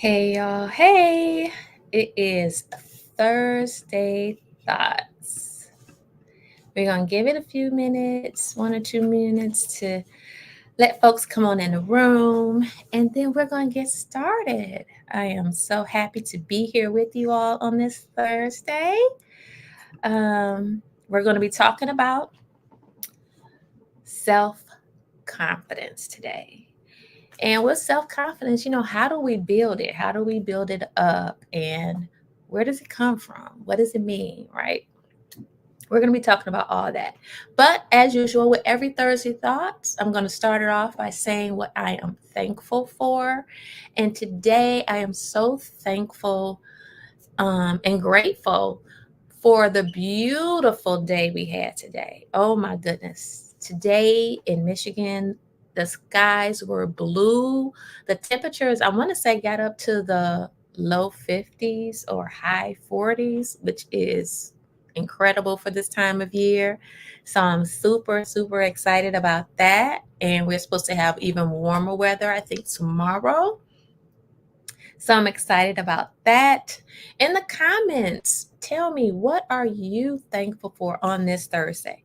Hey y'all, hey! It is Thursday Thoughts. We're gonna give it a few minutes, 1 or 2 minutes to let folks come on in the room, and then we're gonna get started. I am so happy to be here with you all on this Thursday. We're gonna be talking about self confidence today. And with self confidence, how do we build it? How do we build it up? And where does it come from? What does it mean? Right? We're going to be talking about all that. But as usual, with every Thursday Thoughts, I'm going to start it off by saying what I am thankful for. And today, I am so thankful and grateful for the beautiful day we had today. Oh my goodness. Today in Michigan, the skies were blue. The temperatures, I want to say, got up to the low 50s or high 40s, which is incredible for this time of year. So I'm super, super excited about that. And we're supposed to have even warmer weather, I think, tomorrow. So I'm excited about that. In the comments, tell me, what are you thankful for on this Thursday?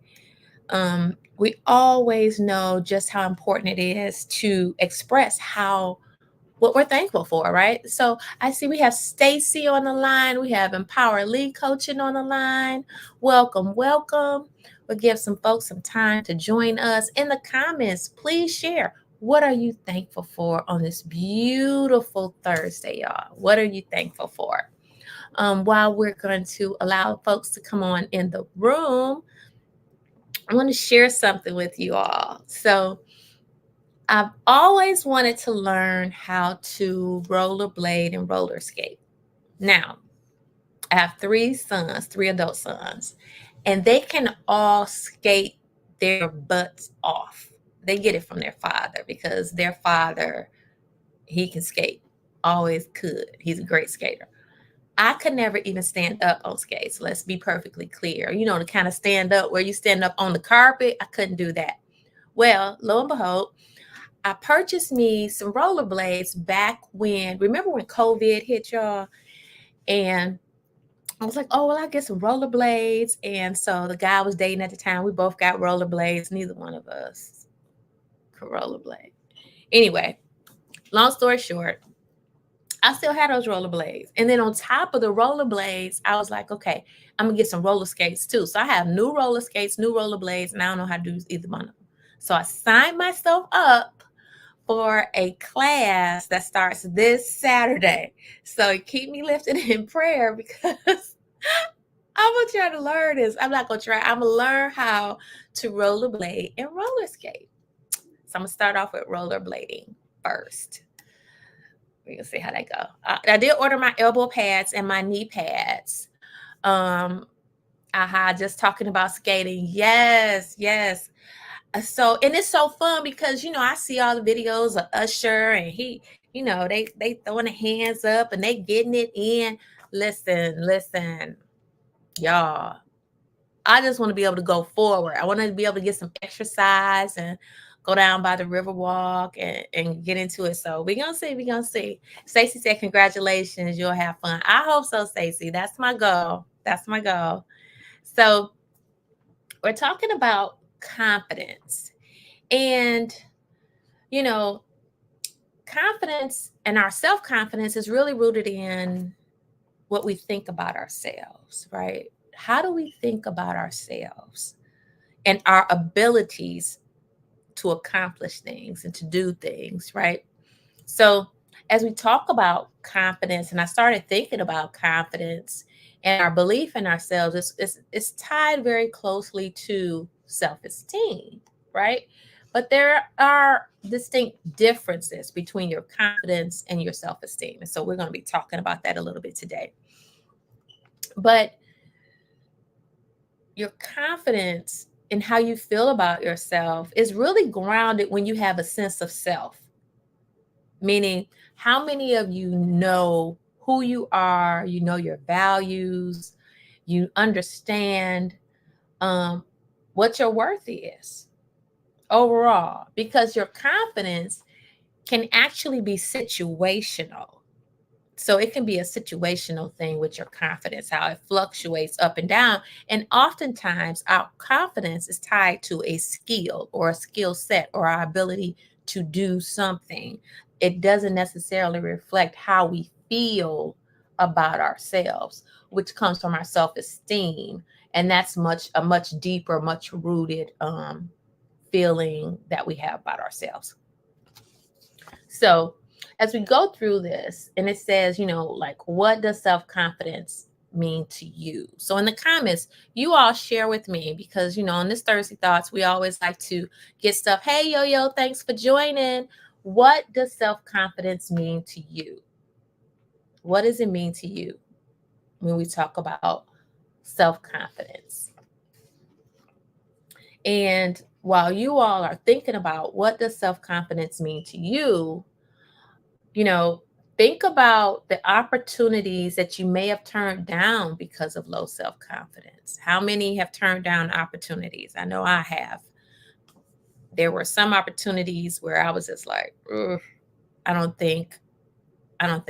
We always know just how important it is to express what we're thankful for, right? So I see we have Stacy on the line. We have Empower Lead Coaching on the line. Welcome, welcome. We'll give some folks some time to join us. In the comments, please share. What are you thankful for on this beautiful Thursday, y'all? What are you thankful for? While we're going to allow folks to come on in the room, I want to share something with you all. So I've always wanted to learn how to rollerblade and roller skate. Now, I have three adult sons, and they can all skate their butts off. They get it from their father because their father, he can skate, always could. He's a great skater. I could never even stand up on skates. Let's be perfectly clear. To kind of stand up where you stand up on the carpet, I couldn't do that. Well, lo and behold, I purchased me some rollerblades back remember when COVID hit, y'all? And I was like, oh, well, I get some rollerblades. And so the guy I was dating at the time, we both got rollerblades. Neither one of us could rollerblade. Anyway, long story short, I still had those rollerblades. And then on top of the rollerblades, I was like, okay, I'm going to get some roller skates too. So I have new roller skates, new rollerblades, and I don't know how to do either one of them. So I signed myself up for a class that starts this Saturday. So keep me lifted in prayer because I'm going to try to learn this. I'm not going to try. I'm going to learn how to rollerblade and roller skate. So I'm going to start off with rollerblading first. We're going to see how that go. I did order my elbow pads and my knee pads. Just talking about skating. Yes, yes. So, and it's so fun because, I see all the videos of Usher and they throwing their hands up and they getting it in. Listen, y'all. I just want to be able to go forward. I want to be able to get some exercise and go down by the river walk and get into it. So we're going to see. Stacey said, congratulations. You'll have fun. I hope so, Stacey. That's my goal. So we're talking about confidence. And, confidence and our self-confidence is really rooted in what we think about ourselves, right? How do we think about ourselves and our abilities to accomplish things and to do things, right? So, as we talk about confidence, and I started thinking about confidence and our belief in ourselves, it's tied very closely to self-esteem, right? But there are distinct differences between your confidence and your self-esteem. And so we're going to be talking about that a little bit today. But your confidence in how you feel about yourself is really grounded when you have a sense of self. Meaning, how many of you know who you are, you know your values, you understand what your worth is overall? Because your confidence can actually be situational. So it can be a situational thing with your confidence, how it fluctuates up and down. And oftentimes our confidence is tied to a skill or a skill set or our ability to do something. It doesn't necessarily reflect how we feel about ourselves, which comes from our self-esteem. And that's a much deeper, much rooted feeling that we have about ourselves. So as we go through this, and it says, like, what does self-confidence mean to you? So in the comments, you all share with me, because, on this Thursday Thoughts, we always like to get stuff. Hey, Yo-Yo, thanks for joining. What does self-confidence mean to you? What does it mean to you when we talk about self-confidence? And while you all are thinking about what does self-confidence mean to you, think about the opportunities that you may have turned down because of low self-confidence. How many have turned down opportunities? I know I have. There were some opportunities where I was just like, I don't think I'm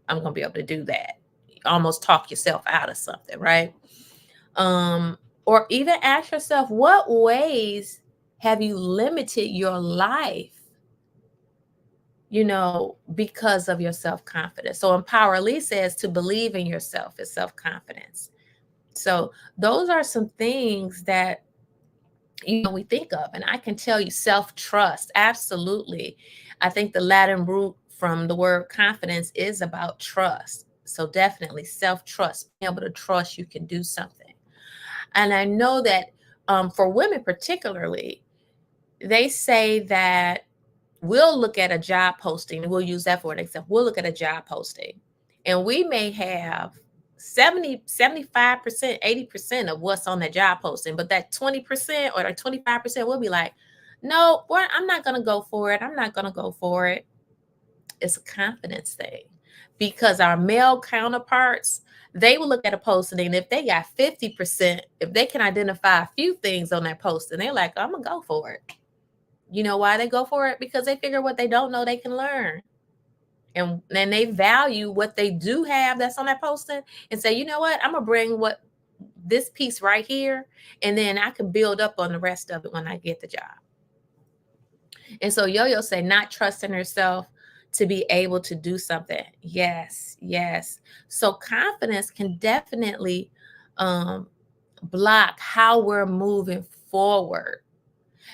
going to be able to do that. You almost talk yourself out of something, right? Or even ask yourself, what ways have you limited your life, because of your self-confidence? So Empower Lee says to believe in yourself is self-confidence. So those are some things that, we think of. And I can tell you, self-trust, absolutely. I think the Latin root from the word confidence is about trust. So definitely self-trust, being able to trust you can do something. And I know that for women particularly, they say that we'll look at a job posting, and we'll use that for an example. We'll look at a job posting, and we may have 70, 75%, 80% of what's on that job posting, but that 20% or that 25% will be like, no, I'm not going to go for it. I'm not going to go for it. It's a confidence thing, because our male counterparts, they will look at a posting, and if they got 50%, if they can identify a few things on that posting, they're like, I'm going to go for it. You know why they go for it? Because they figure what they don't know, they can learn. And they value what they do have that's on that posting, and say, you know what, I'm going to bring this piece right here, and then I can build up on the rest of it when I get the job. And so Yo-Yo say, not trusting herself to be able to do something. Yes. So confidence can definitely block how we're moving forward.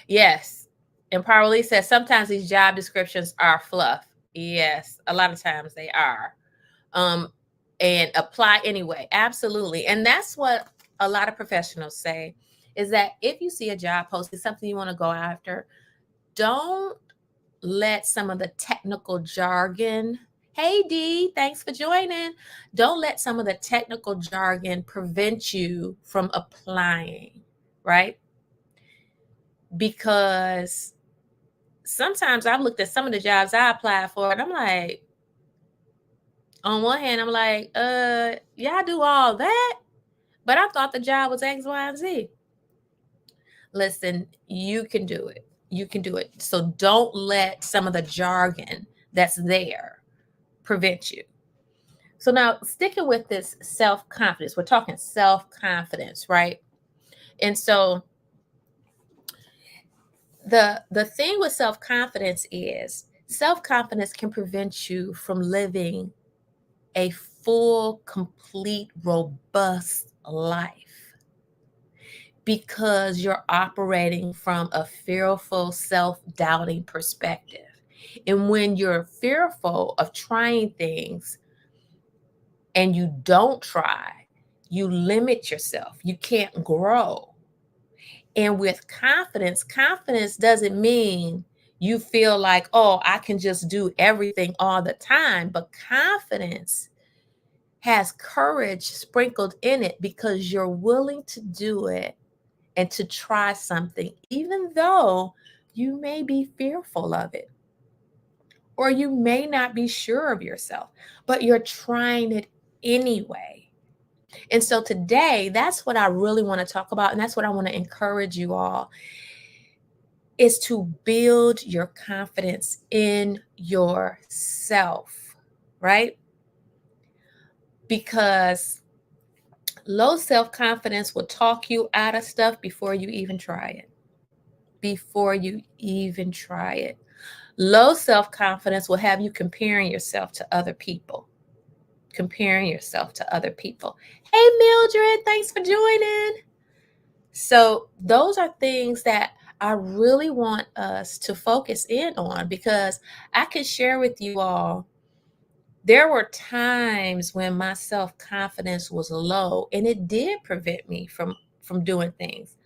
Yes. And Parley says sometimes these job descriptions are fluff. Yes, a lot of times they are. And apply anyway. Absolutely. And that's what a lot of professionals say, is that if you see a job post, it's something you want to go after, don't let some of the technical jargon. Hey, Dee, thanks for joining. Don't let some of the technical jargon prevent you from applying, right? Because sometimes I've looked at some of the jobs I applied for, and I'm like, on one hand, I'm like, y'all do all that? But I thought the job was X, Y, and Z. Listen, you can do it. You can do it. So don't let some of the jargon that's there prevent you. So now, sticking with this self-confidence, we're talking self-confidence, right? And so the thing with self-confidence is self-confidence can prevent you from living a full, complete, robust life, because you're operating from a fearful, self-doubting perspective. And when you're fearful of trying things and you don't try, you limit yourself. You can't grow. And with confidence doesn't mean you feel like, oh, I can just do everything all the time. But confidence has courage sprinkled in it, because you're willing to do it and to try something, even though you may be fearful of it, or you may not be sure of yourself, but you're trying it anyway. And so today, that's what I really want to talk about. And that's what I want to encourage you all, is to build your confidence in yourself, right? because low self-confidence will talk you out of stuff before you even try it. Before you even try it. Low self-confidence will have you comparing yourself to other people. Comparing yourself to other people. Hey, Mildred, thanks for joining. So those are things that I really want us to focus in on, because I can share with you all, there were times when my self-confidence was low, and it did prevent me from doing things.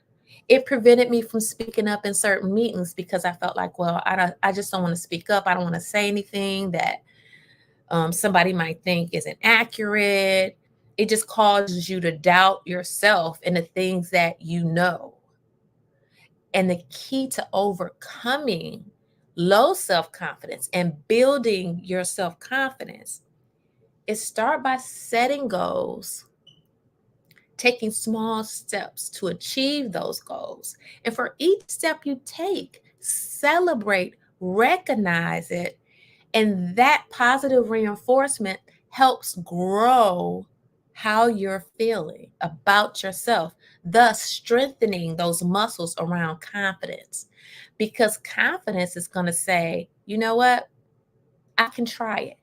It prevented me from speaking up in certain meetings because I felt like, well, I just don't want to speak up. I don't want to say anything that somebody might think isn't accurate. It just causes you to doubt yourself and the things that you know. And the key to overcoming low self-confidence and building your self-confidence is start by setting goals, taking small steps to achieve those goals. And for each step you take, celebrate, recognize it, and that positive reinforcement helps grow how you're feeling about yourself, thus strengthening those muscles around confidence. Because confidence is going to say, you know what? I can try it.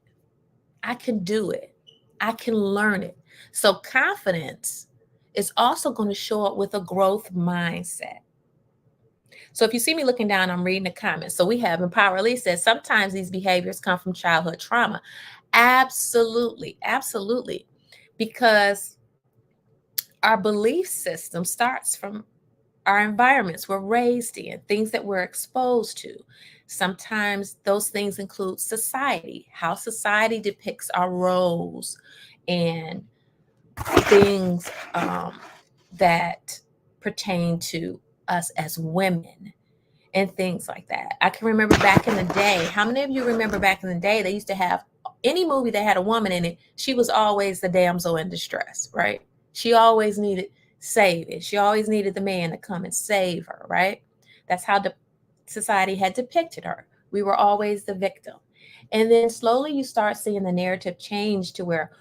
I can do it. I can learn it. So confidence is also going to show up with a growth mindset. So if you see me looking down, I'm reading the comments. So we have Empower Lee says sometimes these behaviors come from childhood trauma. Absolutely, absolutely. Because our belief system starts from our environments we're raised in, things that we're exposed to. Sometimes those things include society, how society depicts our roles and things that pertain to us as women and things like that. I can remember back in the day, how many of you remember back in the day, they used to have any movie that had a woman in it, she was always the damsel in distress, right? She always needed saving. She always needed the man to come and save her, right? That's how the society had depicted her. We were always the victim. And then slowly you start seeing the narrative change to where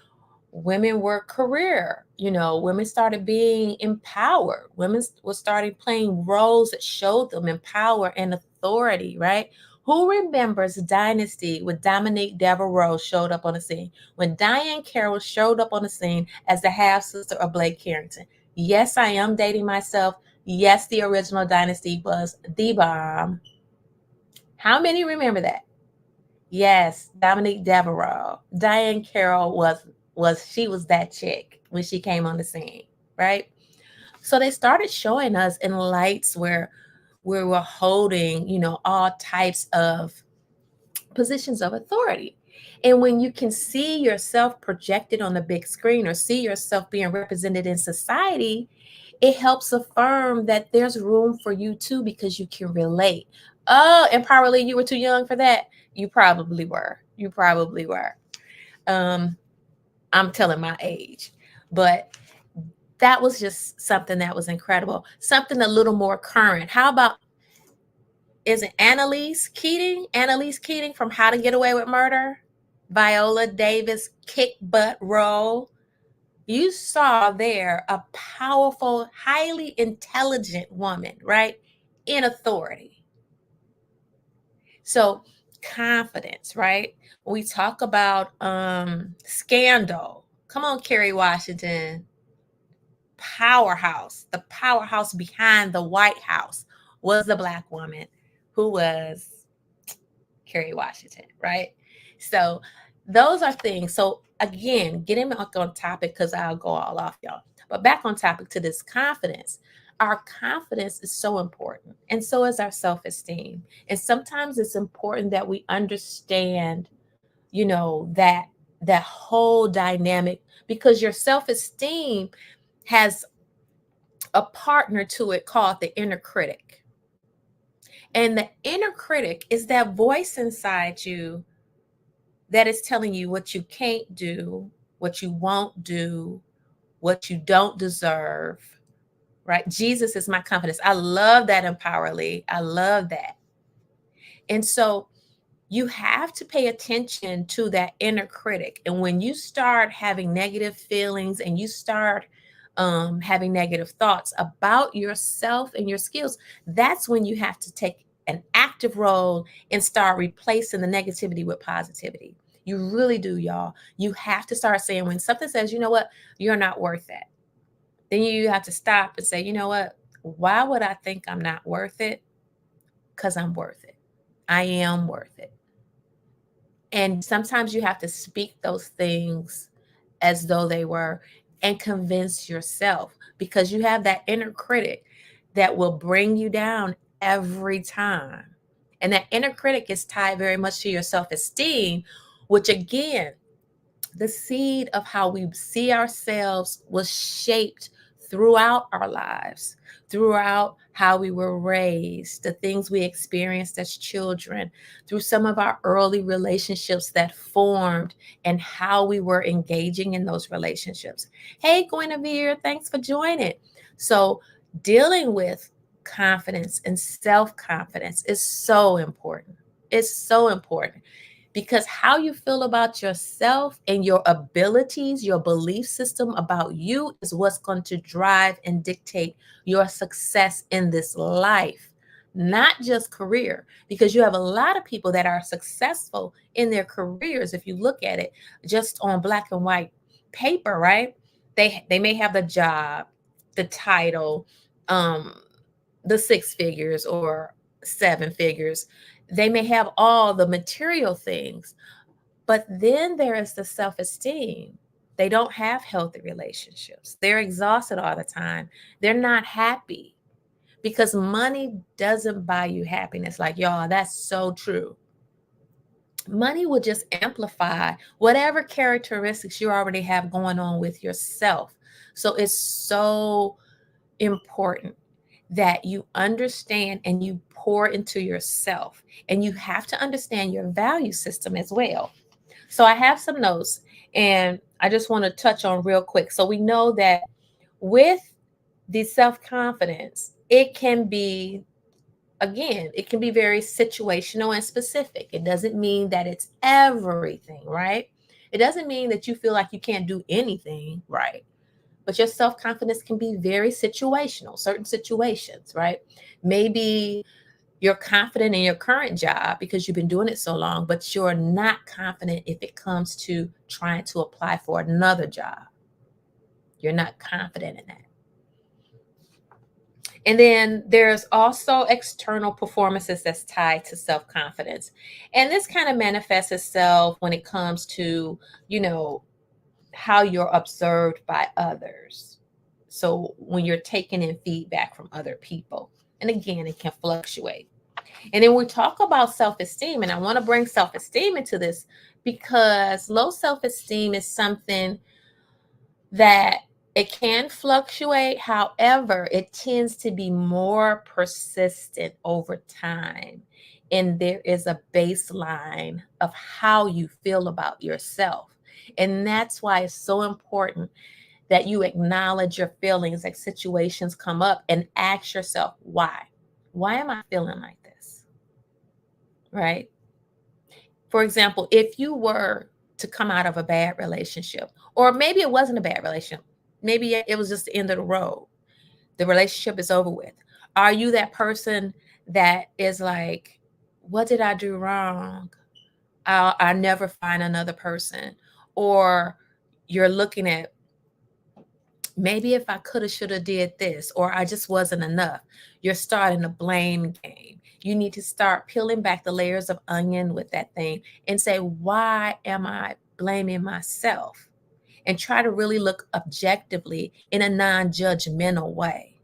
women were career, women started being empowered. Women were starting playing roles that showed them in power and authority, right? Who remembers Dynasty when Dominique Devereaux showed up on the scene? When Diane Carroll showed up on the scene as the half sister of Blake Carrington. Yes, I am dating myself. Yes, the original Dynasty was the bomb. How many remember that? Yes, Dominique Devereaux. Diane Carroll was that chick when she came on the scene, right? So they started showing us in lights where we were holding, all types of positions of authority. And when you can see yourself projected on the big screen or see yourself being represented in society, it helps affirm that there's room for you too, because you can relate. Oh, and probably you were too young for that. You probably were. You probably were. I'm telling my age, but that was just something that was incredible. Something a little more current. How about, is it Annalise Keating? Annalise Keating from How to Get Away with Murder? Viola Davis kick butt role. You saw there a powerful, highly intelligent woman, right? In authority. So confidence, right? We talk about Scandal. Come on, Kerry Washington. Powerhouse. The powerhouse behind the White House was the Black woman who was Kerry Washington, right? So those are things. So again, getting back on topic, because I'll go all off, y'all. But back on topic to this confidence. Our confidence is so important, and so is our self-esteem. And sometimes it's important that we understand, that whole dynamic, because your self-esteem has a partner to it called the inner critic. And the inner critic is that voice inside you that is telling you what you can't do, what you won't do, what you don't deserve, right? Jesus is my confidence. I love that, Empower Lee. I love that. And so You have to pay attention to that inner critic. And when you start having negative feelings and you start having negative thoughts about yourself and your skills, that's when you have to take an active role and start replacing the negativity with positivity. You really do, y'all. You have to start saying, when something says, you know what, you're not worth that, then you have to stop and say, you know what, why would I think I'm not worth it? Because I'm worth it. I am worth it. And sometimes you have to speak those things as though they were and convince yourself, because you have that inner critic that will bring you down every time. And that inner critic is tied very much to your self-esteem, which again, the seed of how we see ourselves was shaped throughout our lives, throughout how we were raised, the things we experienced as children, through some of our early relationships that formed, and how we were engaging in those relationships. Hey, Guinevere, thanks for joining. So, dealing with confidence and self confidence is so important. It's so important, because how you feel about yourself and your abilities, your belief system about you, is what's going to drive and dictate your success in this life, not just career. Because you have a lot of people that are successful in their careers, if you look at it just on black and white paper, right? They may have the job, the title, um, the six figures or seven figures. They may have all the material things, but then there is the self-esteem. They don't have healthy relationships. They're exhausted all the time. They're not happy, because money doesn't buy you happiness. Like, y'all, that's so true. Money will just amplify whatever characteristics you already have going on with yourself. So it's so important that you understand and you pour into yourself. And you have to understand your value system as well. So I have some notes and I just want to touch on real quick. So we know that with the self-confidence, it can be, again, it can be very situational and specific. It doesn't mean that it's everything, right? It doesn't mean that you feel like you can't do anything, right? But your self-confidence can be very situational, certain situations, right? Maybe you're confident in your current job because you've been doing it so long, but you're not confident if it comes to trying to apply for another job. You're not confident in that. And then there's also external performances that's tied to self-confidence. And this kind of manifests itself when it comes to, you know, how you're observed by others. So when you're taking in feedback from other people, and again, it can fluctuate. And then we talk about self-esteem, and I want to bring self-esteem into this because low self-esteem is something that it can fluctuate. However, it tends to be more persistent over time. And there is a baseline of how you feel about yourself. And that's why it's so important that you acknowledge your feelings as situations come up and ask yourself, why? Why am I feeling like this? Right? For example, if you were to come out of a bad relationship, or maybe it wasn't a bad relationship, maybe it was just the end of the road, the relationship is over with. Are you that person that is like, what did I do wrong? I'll never find another person. Or you're looking at, maybe if I could have, should have did this, or I just wasn't enough. You're starting a blame game. You need to start peeling back the layers of onion with that thing and say, why am I blaming myself? And try to really look objectively in a non-judgmental way.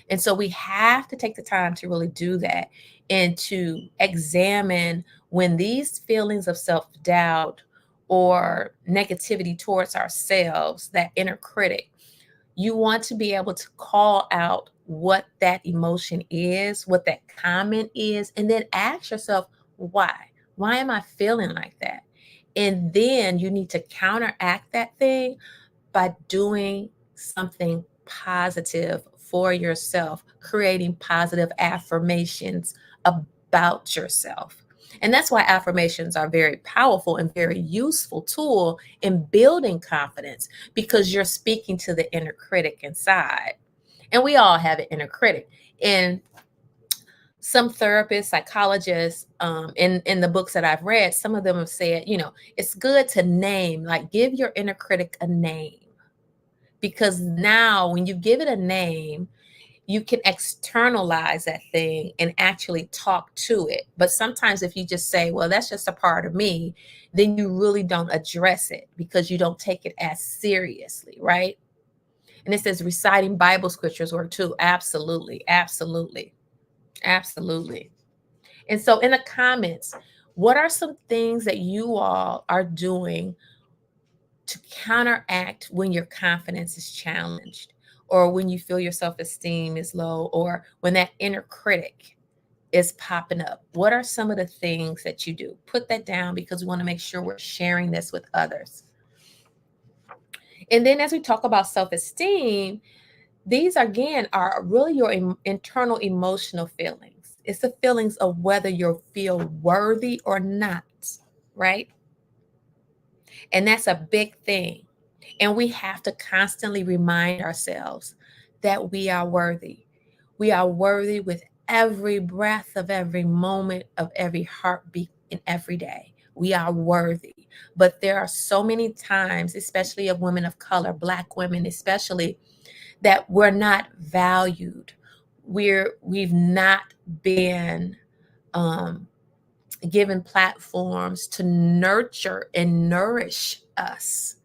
And so we have to take the time to really do that and to examine when these feelings of self-doubt or negativity towards ourselves, that inner critic, you want to be able to call out what that emotion is, what that comment is, and then ask yourself, why? Why am I feeling like that? And then you need to counteract that thing by doing something positive for yourself, creating positive affirmations about yourself. And that's why affirmations are very powerful and very useful tool in building confidence, because you're speaking to the inner critic inside. And we all have an inner critic. And some therapists, psychologists, in the books that I've read, some of them have said, it's good to name, like give your inner critic a name. Because now when you give it a name, you can externalize that thing and actually talk to it. But sometimes if you just say, well, that's just a part of me, then you really don't address it because you don't take it as seriously, right? And it says reciting Bible scriptures work too. Absolutely, absolutely, absolutely. And so in the comments, what are some things that you all are doing to counteract when your confidence is challenged, or when you feel your self-esteem is low, or when that inner critic is popping up? What are some of the things that you do? Put that down, because we want to make sure we're sharing this with others. And then as we talk about self-esteem, these again are really your internal emotional feelings. It's the feelings of whether you feel worthy or not, right? And that's a big thing. And we have to constantly remind ourselves that we are worthy. We are worthy with every breath of every moment of every heartbeat in every day. We are worthy. But there are so many times, especially of women of color, Black women especially, that we're not valued. We've not been given platforms to nurture and nourish us.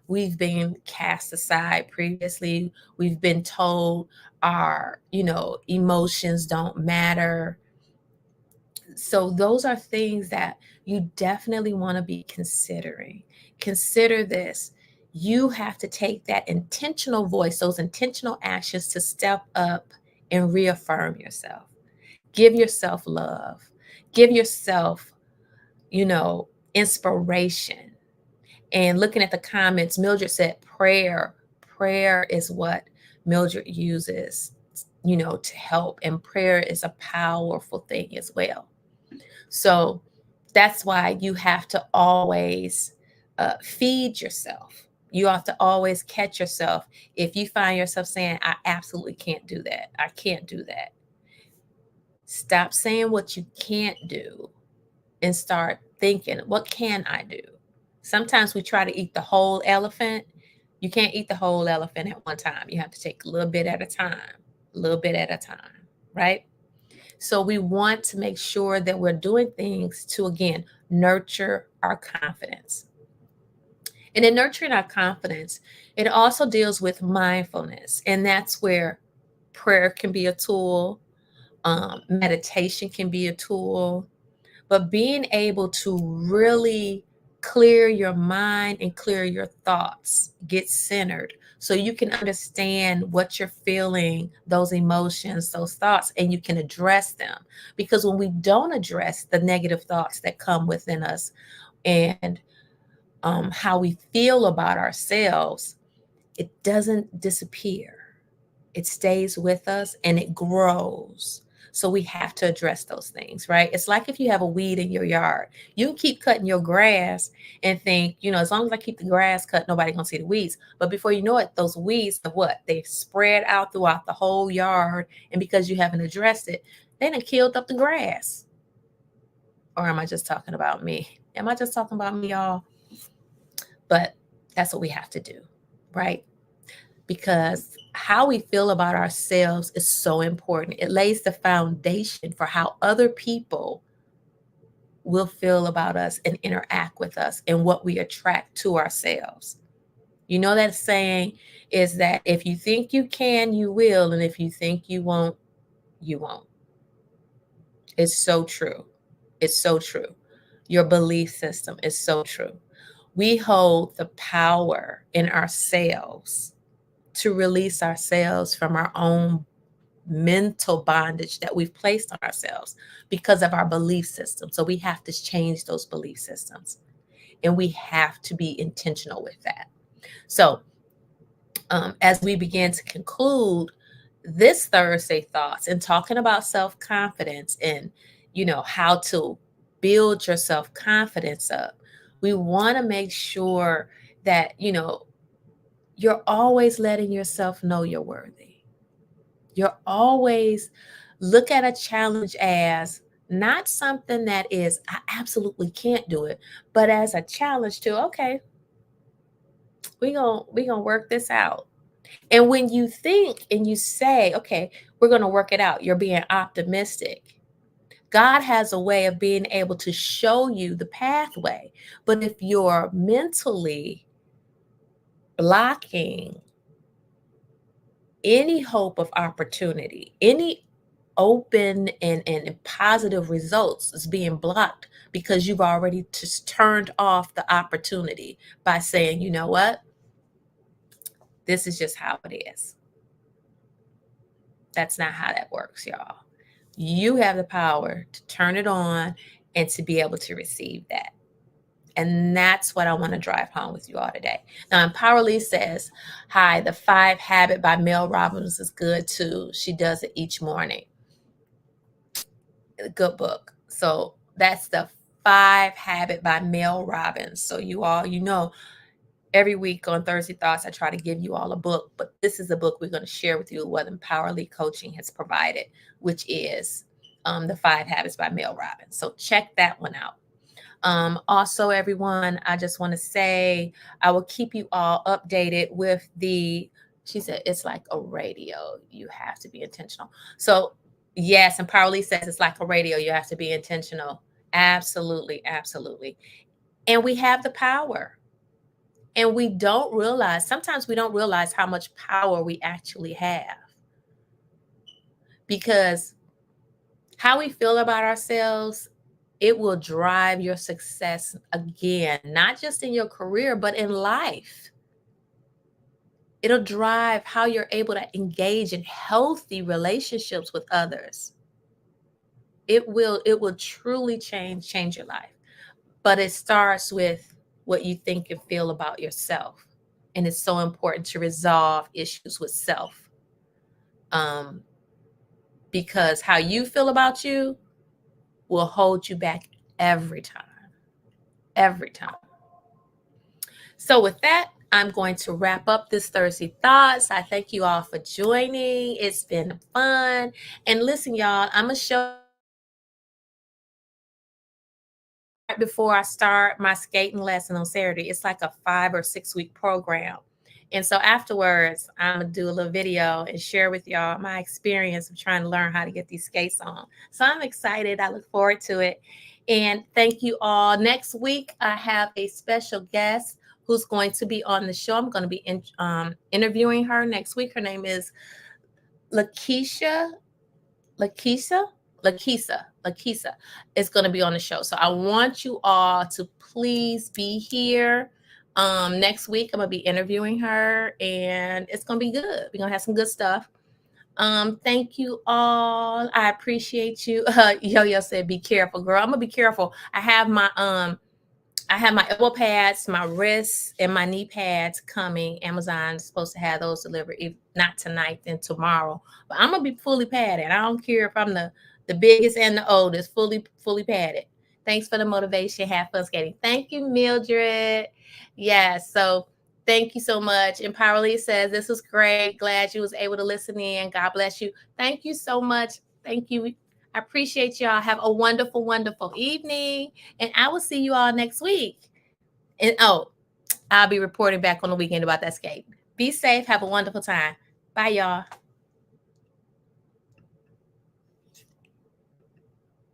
We've been cast aside previously. We've been told our, emotions don't matter. So those are things that you definitely want to be considering. Consider this. You have to take that intentional voice, those intentional actions to step up and reaffirm yourself. Give yourself love. Give yourself, inspiration. And looking at the comments, Mildred said prayer. Prayer is what Mildred uses, to help. And prayer is a powerful thing as well. So that's why you have to always feed yourself. You have to always catch yourself. If you find yourself saying, I absolutely can't do that, I can't do that, stop saying what you can't do and start thinking, what can I do? Sometimes we try to eat the whole elephant. You can't eat the whole elephant at one time. You have to take a little bit at a time, a little bit at a time, right? So we want to make sure that we're doing things to, again, nurture our confidence. And in nurturing our confidence, it also deals with mindfulness. And that's where prayer can be a tool, meditation can be a tool, but being able to really clear your mind and clear your thoughts, get centered, so you can understand what you're feeling, those emotions, those thoughts, and you can address them. Because when we don't address the negative thoughts that come within us and how we feel about ourselves, it doesn't disappear. It stays with us and it grows. So we have to address those things, right? It's like if you have a weed in your yard, you keep cutting your grass and think, as long as I keep the grass cut, nobody gonna see the weeds. But before you know it, those weeds are what? They spread out throughout the whole yard. And because you haven't addressed it, they done killed up the grass. Or am I just talking about me? Am I just talking about me, y'all? But that's what we have to do, right? Because how we feel about ourselves is so important. It lays the foundation for how other people will feel about us and interact with us and what we attract to ourselves. You know, that saying is that if you think you can, you will. And if you think you won't, you won't. It's so true. It's so true. Your belief system is so true. We hold the power in ourselves to release ourselves from our own mental bondage that we've placed on ourselves because of our belief system. So we have to change those belief systems, and we have to be intentional with that. So as we begin to conclude this Thursday Thoughts and talking about self-confidence and, how to build your self-confidence up. We want to make sure that, you're always letting yourself know you're worthy. You're always look at a challenge as not something that is, I absolutely can't do it, but as a challenge to, okay, we gonna work this out. And when you think and you say, okay, we're gonna work it out, you're being optimistic. God has a way of being able to show you the pathway. But if you're mentally blocking any hope of opportunity, any open and positive results is being blocked because you've already just turned off the opportunity by saying, you know what? This is just how it is. That's not how that works, y'all. You have the power to turn it on and to be able to receive that. And that's what I want to drive home with you all today. Now, Empower Lee says, hi, the 5 Habit by Mel Robbins is good too. She does it each morning. A good book. So that's the 5 Habit by Mel Robbins. So you all, every week on Thursday Thoughts, I try to give you all a book, but this is a book we're going to share with you what Empower Lee Coaching has provided, which is the 5 Habits by Mel Robbins. So check that one out. Also, everyone, I just want to say I will keep you all updated with she said, it's like a radio. You have to be intentional. So yes, and Lee says it's like a radio. You have to be intentional. Absolutely, absolutely. And we have the power. And sometimes we don't realize how much power we actually have. Because how we feel about ourselves, it will drive your success again, not just in your career, but in life. It'll drive how you're able to engage in healthy relationships with others. It will truly change your life. But it starts with what you think and feel about yourself. And it's so important to resolve issues with self. Because how you feel about you will hold you back every time. Every time. So with that, I'm going to wrap up this Thursday Thoughts. I thank you all for joining. It's been fun. And listen, y'all, I'm going to show right before I start my skating lesson on Saturday. It's like a 5 or 6 week program. And so afterwards, I'm going to do a little video and share with y'all my experience of trying to learn how to get these skates on. So I'm excited. I look forward to it. And thank you all. Next week, I have a special guest who's going to be on the show. I'm going to be interviewing her next week. Her name is Lakeisha is going to be on the show. So I want you all to please be here. Next week, I'm going to be interviewing her and it's going to be good. We're going to have some good stuff. Thank you all. I appreciate you. Yo said, be careful, girl. I'm going to be careful. I have my elbow pads, my wrists, and my knee pads coming. Amazon's supposed to have those delivered, if not tonight, then tomorrow. But I'm going to be fully padded. I don't care if I'm the biggest and the oldest, fully padded. Thanks for the motivation. Have fun skating. Thank you, Mildred. Yes, so thank you so much. And Empower Lee says, this was great. Glad you was able to listen in. God bless you. Thank you so much. Thank you. I appreciate y'all. Have a wonderful, wonderful evening. And I will see you all next week. And I'll be reporting back on the weekend about that skate. Be safe. Have a wonderful time. Bye, y'all.